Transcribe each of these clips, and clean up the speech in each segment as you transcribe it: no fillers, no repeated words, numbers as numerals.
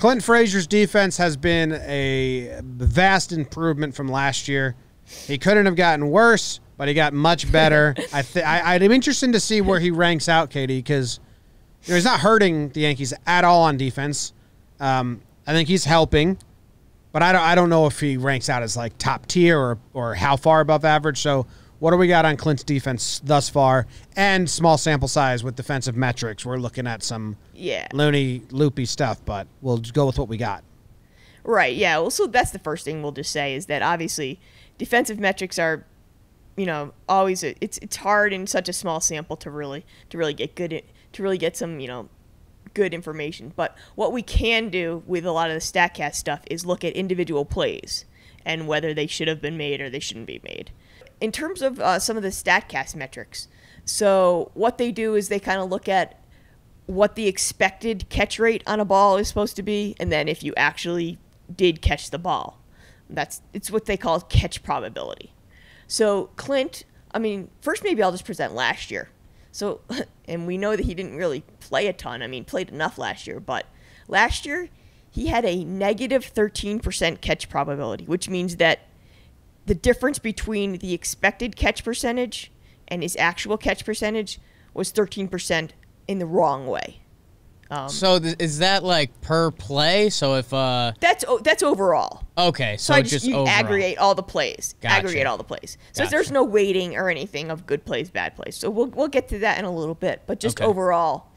Clint Frazier's defense has been a vast improvement from last year. He couldn't have gotten worse, but he got much better. I'm interested to see where he ranks out, Katie, because he's not hurting the Yankees at all on defense. I think he's helping, but I don't know if he ranks out as like top tier or how far above average. So what do we got on Clint's defense thus far? And small sample size with defensive metrics. We're looking at some loopy stuff, but we'll go with what we got. Right, yeah. Well, so that's the first thing we'll just say is that obviously defensive metrics are, always it's hard in such a small sample to really get some, good information. But what we can do with a lot of the StatCast stuff is look at individual plays and whether they should have been made or they shouldn't be made. In terms of some of the StatCast metrics, so what they do is they kind of look at what the expected catch rate on a ball is supposed to be, and then if you actually did catch the ball. It's what they call catch probability. So Clint, first maybe I'll just present last year. So, and we know that he didn't really play a ton. Played enough last year, but last year he had a negative 13% catch probability, which means that the difference between the expected catch percentage and his actual catch percentage was 13% in the wrong way. So is that like per play? So if that's overall. Okay, so just you overall. aggregate all the plays. Gotcha. Aggregate all the plays. So Gotcha. there's no weighting or anything of good plays, bad plays. So we'll get to that in a little bit. But just overall,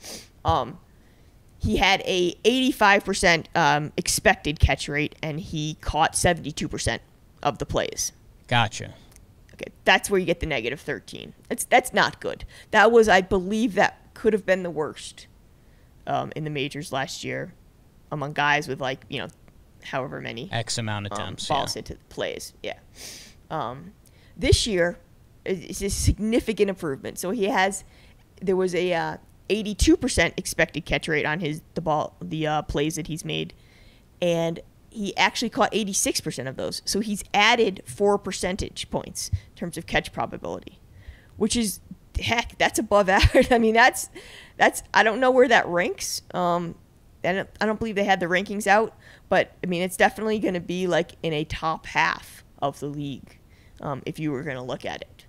he had a 85% expected catch rate, and he caught 72% of the plays. Gotcha. Okay, that's where you get the negative 13. That's not good. That was, I believe, that could have been the worst in the majors last year among guys with however many X amount of attempts, balls hit to plays. Yeah. This year is a significant improvement. So there was a 82% expected catch rate on the plays that he's made, and he actually caught 86% of those. So he's added 4 percentage points in terms of catch probability, which is, heck, that's above average. That's I don't know where that ranks. I don't believe they had the rankings out, but it's definitely going to be like in a top half of the league if you were going to look at it.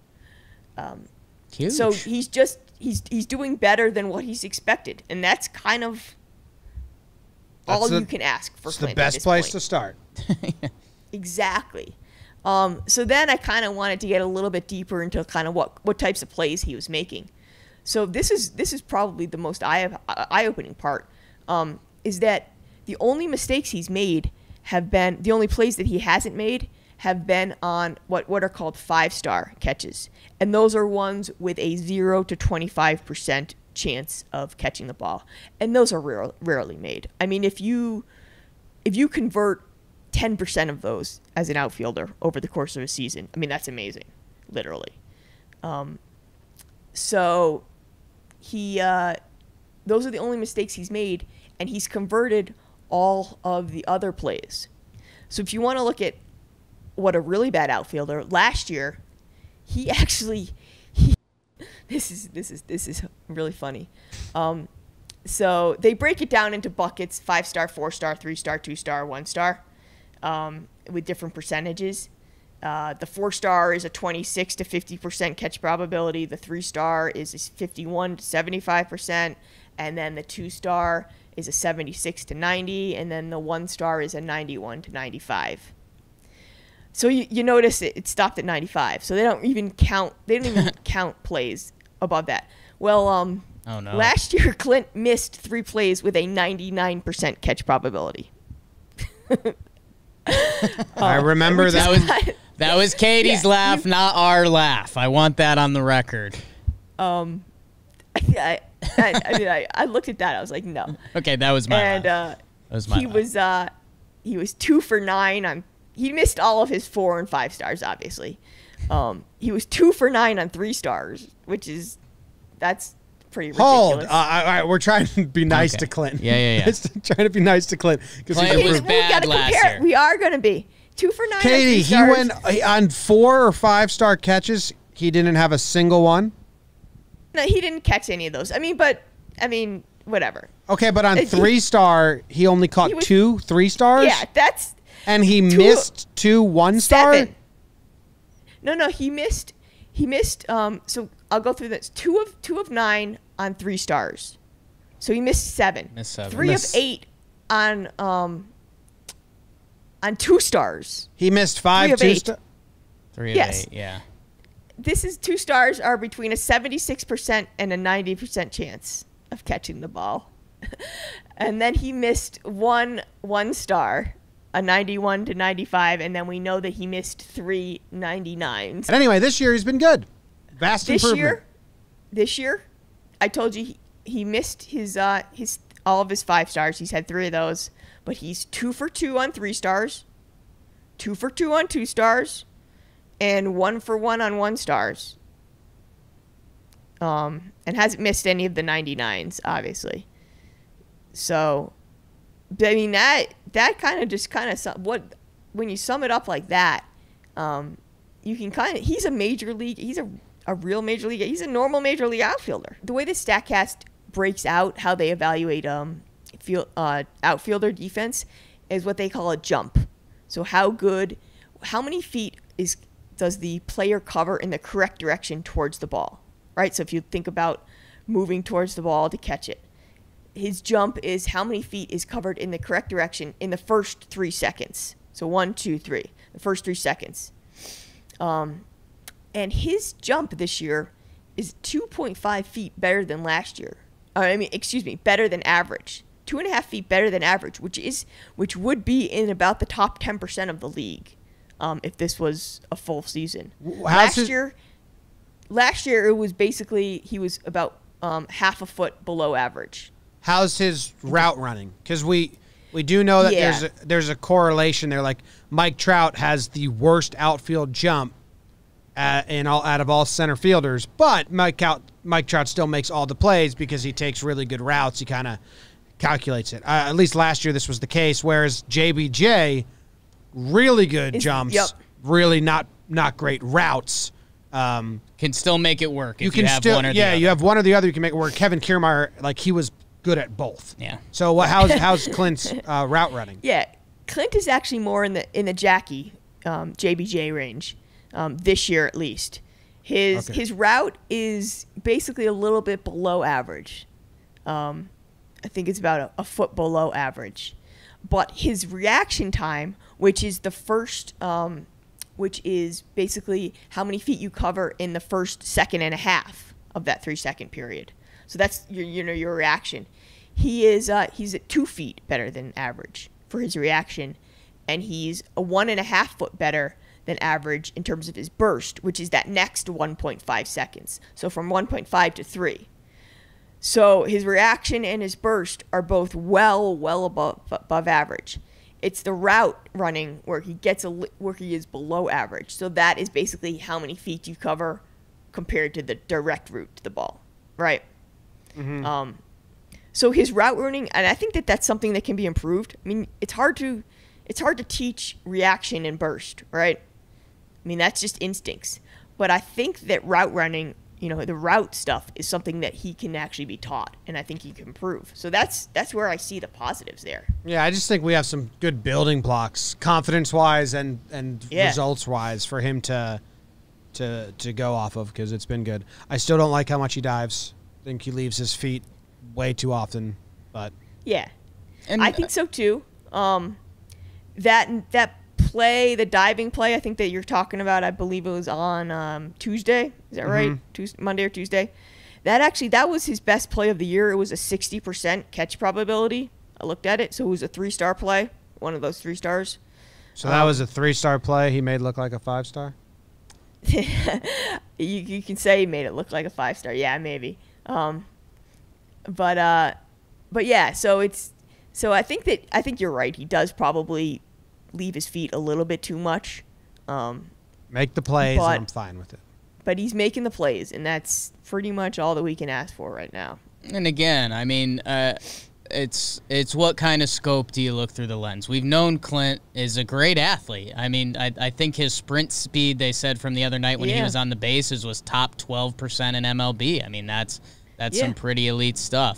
Huge. So he's doing better than what he's expected, and that's kind of all you can ask for Clint. It's the best place to start. Exactly. So then I kind of wanted to get a little bit deeper into kind of what types of plays he was making. So this is probably the most eye-opening part, is that the only mistakes he's made have been, the only plays that he hasn't made have been on what are called 5-star catches. And those are ones with a 0 to 25% chance of catching the ball. And those are rarely made. If you convert 10% of those as an outfielder over the course of a season, that's amazing, literally. So those are the only mistakes he's made, and he's converted all of the other plays. So if you want to look at what a really bad outfielder, last year, this is really funny. So they break it down into buckets: 5-star, 4-star, 3-star, 2-star, 1-star, with different percentages. The 4-star is a 26 to 50% catch probability. The 3-star is 51 to 75%, and then the 2-star is a 76 to 90, and then the 1-star is a 91 to 95. So you notice it stopped at 95. So they don't even count plays above that. Well, oh no. Last year Clint missed 3 plays with a 99% catch probability. I remember that was Katie's laugh, not our laugh. I want that on the record. I looked at that. I was like, no. Okay, that was my laugh. That was my laugh. He was 2 for 9 he missed all of his 4 and 5 stars, obviously. He was 2 for 9 on 3 stars, that's pretty ridiculous. All right, we're trying to be nice to Clint. Yeah. Trying to be nice to Clint. Clint was bad last year. We are going to be 2 for 9. Katie, he went on 4 or 5-star catches. He didn't have a single one. No, he didn't catch any of those. Whatever. Okay, but on 3-star, he only caught 2 3-stars? Yeah, that's... And he missed 2 1-star? 7. No, he missed, so I'll go through this. 2 of 9 on 3 stars. So he missed 7. 3 of 8 on 2 stars. He missed 5 2-star? 3 of 8, yeah. This is 2 stars are between a 76% and a 90% chance of catching the ball. And then he missed 1 1-star, a 91 to 95, and then we know that he missed 3 99s. And anyway, this year he's been good. Vast improvement. This year, I told you he missed his all of his 5 stars. He's had 3 of those, but he's 2 for 2 on 3 stars, 2 for 2 on 2 stars, and 1 for 1 on 1 stars. And hasn't missed any of the 99s, obviously. So, I mean, that kind of what, when you sum it up like that, you can kind of, he's a major league, he's a real major league, he's a normal major league outfielder. The way the StatCast breaks out how they evaluate outfielder defense is what they call a jump. So how many feet does the player cover in the correct direction towards the ball, right? So if you think about moving towards the ball to catch it, his jump is how many feet is covered in the correct direction in the first 3 seconds. So 1, 2, 3, the first 3 seconds. And his jump this year is 2.5 feet better than last year. Better than average. 2.5 feet better than average, which would be in about the top 10% of the league, if this was a full season. Last year it was basically he was about half a foot below average. How's his route running? Because we do know that there's a correlation there. Like Mike Trout has the worst outfield jump out of all center fielders, but Mike Trout still makes all the plays because he takes really good routes. He kind of calculates it. At least last year this was the case. Whereas JBJ, really good jumps, really not great routes. Can still make it work. If you have one or the other. You have one or the other. You can make it work. Kevin Kiermaier, he was good at both. Yeah. So how's Clint's route running? Yeah, Clint is actually more in the Jackie JBJ range this year at least. His route is basically a little bit below average. I think it's about a foot below average. But his reaction time, which is the first, which is basically how many feet you cover in the first second and a half of that 3-second period. So that's your reaction. He's at 2 feet better than average for his reaction, and he's a 1.5 foot better than average in terms of his burst, which is that next 1.5 seconds. So from 1.5 to 3. So his reaction and his burst are both well above average. It's the route running where he is below average. So that is basically how many feet you cover compared to the direct route to the ball, right? Mm-hmm. So his route running, and I think that's something that can be improved. I mean, it's hard to teach reaction and burst, right? I mean, that's just instincts. But I think that route running, the route stuff is something that he can actually be taught, and I think he can improve. So that's where I see the positives there. Yeah, I just think we have some good building blocks, confidence-wise and results-wise, for him to go off of, because it's been good. I still don't like how much he dives. I think he leaves his feet way too often, but yeah, and I think so too. That play, the diving play, I think that you're talking about, I believe it was on Tuesday. Is that right? Monday or Tuesday? That was his best play of the year. It was a 60% catch probability. I looked at it, so it was a 3-star play, one of those 3 stars. So that was a 3-star play. He made look like a 5-star. You can say he made it look like a 5-star. Yeah, maybe. But yeah, so I think you're right. He does probably leave his feet a little bit too much. Make the plays, and I'm fine with it. But he's making the plays, and that's pretty much all that we can ask for right now. And again, I mean, it's what kind of scope do you look through the lens? We've known Clint is a great athlete. I mean, I think his sprint speed, they said from the other night when he was on the bases, was top 12% in MLB. I mean, that's some pretty elite stuff.